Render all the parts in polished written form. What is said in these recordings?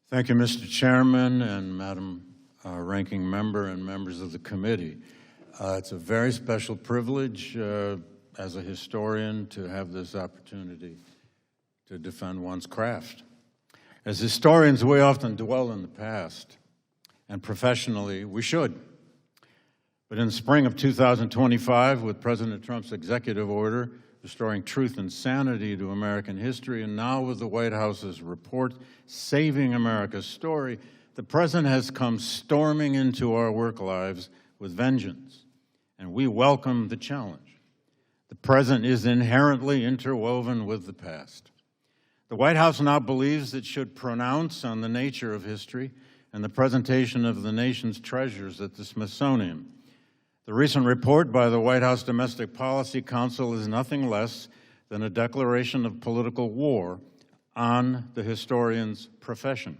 Thank you, Mr. Chairman and Madam Ranking Member and members of the committee. It's a very special privilege as a historian to have this opportunity to defend one's craft. As historians, we often dwell in the past, and professionally, we should. But in the spring of 2025, with President Trump's executive order restoring truth and sanity to American history, and now with the White House's report Saving America's Story, the President has come storming into our work lives with vengeance, and we welcome the challenge. The present is inherently interwoven with the past. The White House now believes it should pronounce on the nature of history and the presentation of the nation's treasures at the Smithsonian. The recent report by the White House Domestic Policy Council is nothing less than a declaration of political war on the historian's profession,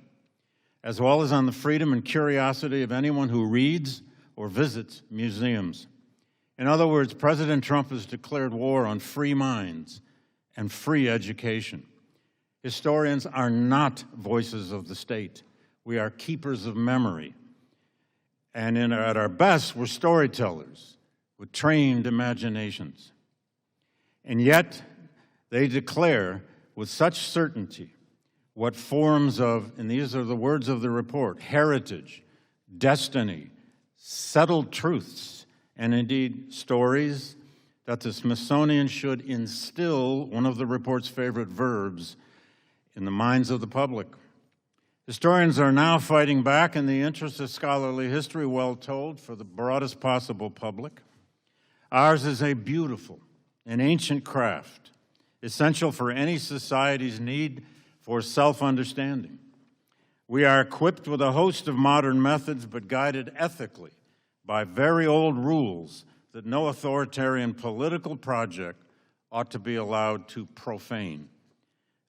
as well as on the freedom and curiosity of anyone who reads or visits museums. In other words, President Trump has declared war on free minds and free education. Historians are not voices of the state. We are keepers of memory. And at our best, we're storytellers with trained imaginations. And yet, they declare with such certainty what forms of, and these are the words of the report, heritage, destiny, settled truths, and indeed stories, that the Smithsonian should instill, one of the report's favorite verbs, in the minds of the public. Historians are now fighting back in the interest of scholarly history well told for the broadest possible public. Ours is a beautiful and ancient craft, essential for any society's need for self-understanding. We are equipped with a host of modern methods, but guided ethically by very old rules that no authoritarian political project ought to be allowed to profane.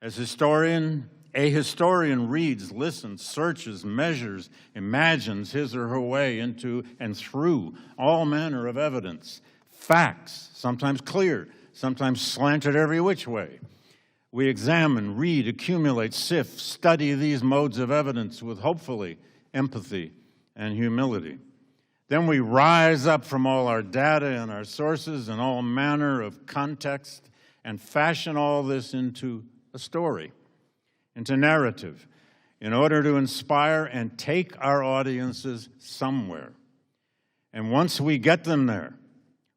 As a historian reads, listens, searches, measures, imagines his or her way into and through all manner of evidence, facts, sometimes clear, sometimes slanted every which way. We examine, read, accumulate, sift, study these modes of evidence with hopefully empathy and humility. Then we rise up from all our data and our sources and all manner of context and fashion all this into a story, into narrative, in order to inspire and take our audiences somewhere. And once we get them there,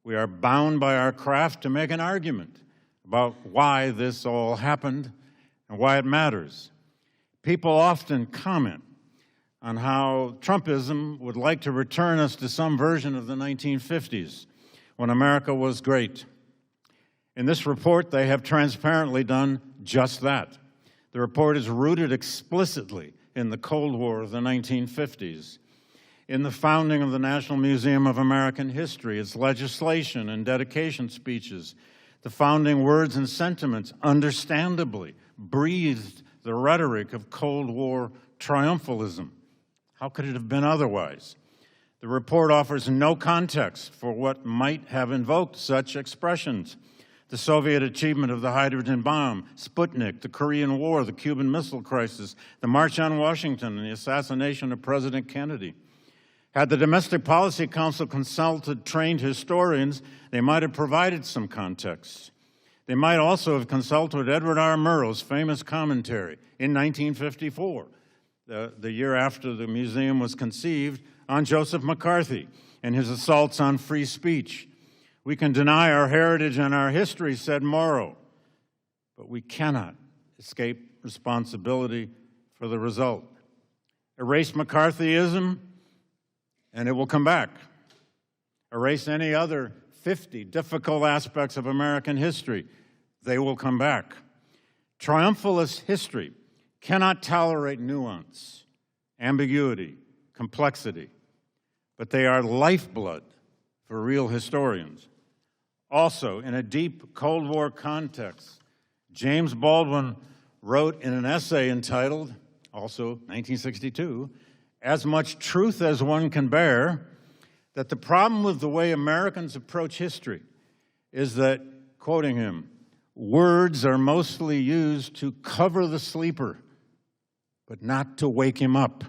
we are bound by our craft to make an argument about why this all happened and why it matters. People often comment on how Trumpism would like to return us to some version of the 1950s, when America was great. In this report, they have transparently done just that. The report is rooted explicitly in the Cold War of the 1950s, in the founding of the National Museum of American History, its legislation and dedication speeches. The founding words and sentiments understandably breathed the rhetoric of Cold War triumphalism. How could it have been otherwise? The report offers no context for what might have invoked such expressions. The Soviet achievement of the hydrogen bomb, Sputnik, the Korean War, the Cuban Missile Crisis, the March on Washington, and the assassination of President Kennedy. Had the Domestic Policy Council consulted trained historians, they might have provided some context. They might also have consulted Edward R. Murrow's famous commentary in 1954, the year after the museum was conceived, on Joseph McCarthy and his assaults on free speech. We can deny our heritage and our history, said Morrow, but we cannot escape responsibility for the result. Erase McCarthyism, and it will come back. Erase any other 50 difficult aspects of American history, they will come back. Triumphalist history cannot tolerate nuance, ambiguity, complexity, but they are lifeblood for real historians. Also, in a deep Cold War context, James Baldwin wrote in an essay entitled, also 1962, As Much Truth as One Can Bear, that the problem with the way Americans approach history is that, quoting him, words are mostly used to cover the sleeper, but not to wake him up.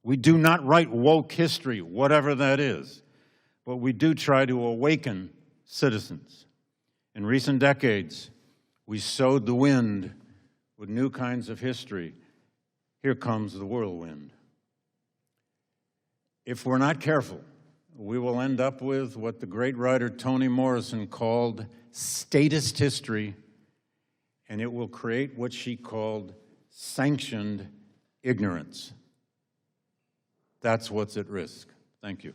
We do not write woke history, whatever that is, but we do try to awaken citizens. In recent decades, we sowed the wind with new kinds of history. Here comes the whirlwind. If we're not careful, we will end up with what the great writer Toni Morrison called statist history, and it will create what she called sanctioned ignorance. That's what's at risk. Thank you.